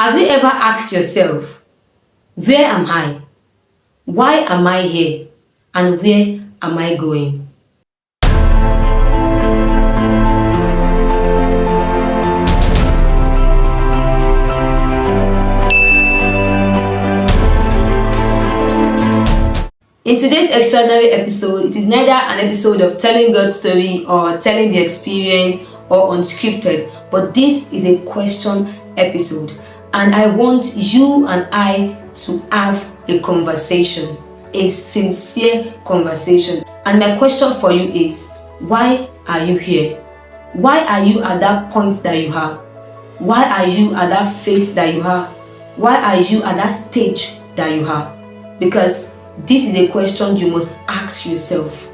Have you ever asked yourself, where am I? Why am I here? And where am I going? In today's extraordinary episode, it is neither an episode of telling God's story or telling the experience or unscripted, but this is a question episode. And I want you and I to have a conversation, a sincere conversation. And my question for you is, why are you here? Why are you at that point that you are? Why are you at that phase that you are? Why are you at that stage that you are? Because this is a question you must ask yourself.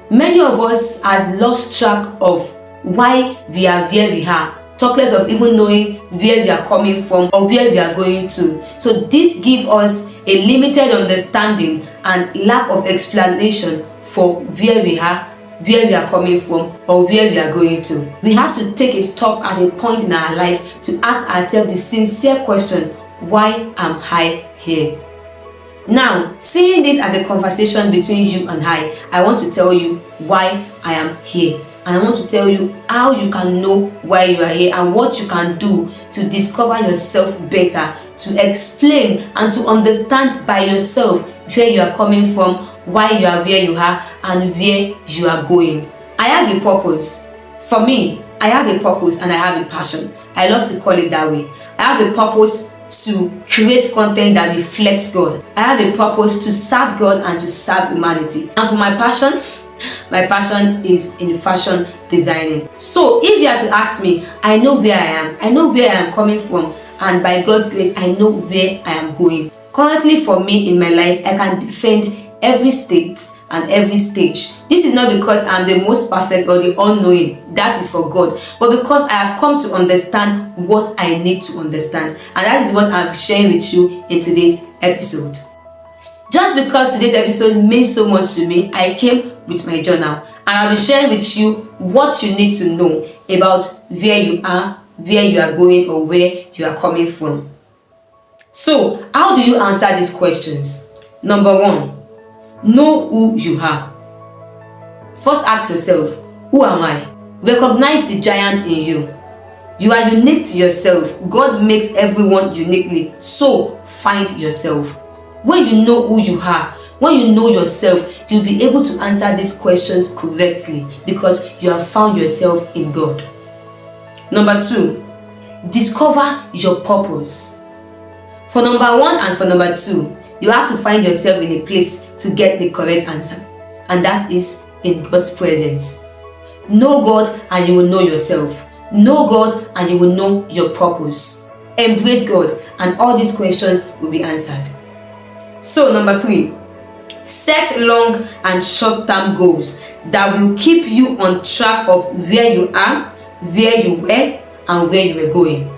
Many of us has lost track of why we are where we are, talk less of even knowing where we are coming from or where we are going to. So this gives us a limited understanding and lack of explanation for where we are, where we are coming from, or where we are going to. We have to take a stop at a point in our life to ask ourselves the sincere question, why am I here? Now, seeing this as a conversation between you and I want to tell you why I am here. And I want to tell you how you can know why you are here and what you can do to discover yourself better, to explain and to understand by yourself where you are coming from, why you are where you are, and where you are going. I have a purpose. For me, I have a purpose and I have a passion. I love to call it that way. I have a purpose to create content that reflects God. I have a purpose to serve God and to serve humanity. And for my passion is in fashion designing. So if you are to ask me, I know where I am. I know where I am coming from. And by God's grace, I know where I am going. Currently for me in my life, I can defend every state and every stage. This is not because I'm the most perfect or the all-knowing. That is for God. But because I have come to understand what I need to understand. And that is what I'm sharing with you in today's episode. Just because today's episode means so much to me, I came with my journal. And I'll be sharing with you what you need to know about where you are, where you are going, or where you are coming from. So, how do you answer these questions? Number one, know who you are. First ask yourself, who am I? Recognize the giant in you. You are unique to yourself. God makes everyone uniquely. So find yourself. When you know who you are, when you know yourself, you'll be able to answer these questions correctly because you have found yourself in God. Number two, discover your purpose. For number one and for number two, you have to find yourself in a place to get the correct answer, and that is in God's presence. Know God and you will know yourself. Know God and you will know your purpose. Embrace God and all these questions will be answered. So number three, set long and short-term goals that will keep you on track of where you are, where you were, and where you were going.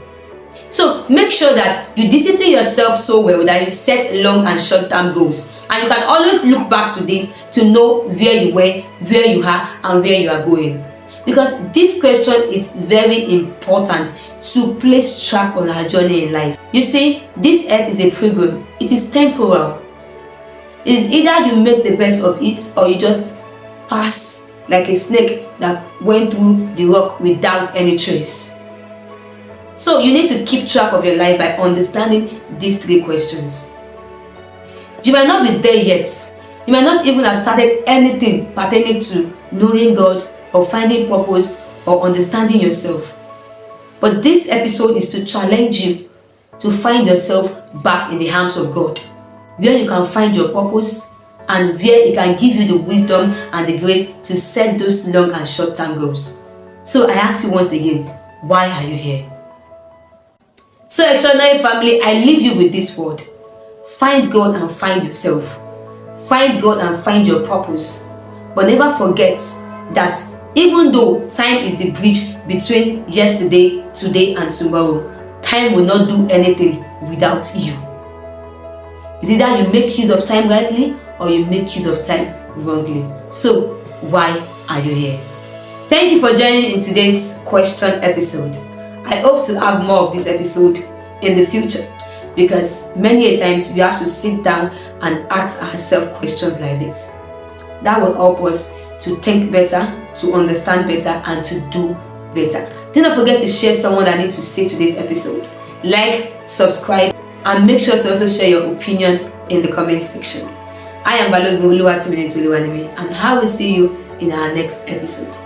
So make sure that you discipline yourself so well that you set long and short-term goals. And you can always look back to this to know where you were, where you are, and where you are going. Because this question is very important to place track on our journey in life. You see, this earth is a pilgrim. It is temporal. It is either you make the best of it or you just pass like a snake that went through the rock without any trace. So you need to keep track of your life by understanding these three questions. You might not be there yet. You might not even have started anything pertaining to knowing God or finding purpose or understanding yourself. But this episode is to challenge you to find yourself back in the arms of God, where you can find your purpose and where it can give you the wisdom and the grace to set those long and short-term goals. So I ask you once again, why are you here? So extraordinary family, I leave you with this word. Find God and find yourself. Find God and find your purpose. But never forget that even though time is the bridge between yesterday, today, and tomorrow, time will not do anything without you. It's either you make use of time rightly or you make use of time wrongly. So, why are you here? Thank you for joining in today's question episode. I hope to have more of this episode in the future. Because many a times we have to sit down and ask ourselves questions like this. That will help us to think better, to understand better, and to do better. Do not forget to share someone that needs to see today's episode. Like, subscribe, and make sure to also share your opinion in the comment section. I am Balogun Oluwatomiyin Toluwanimi, and I will see you in our next episode.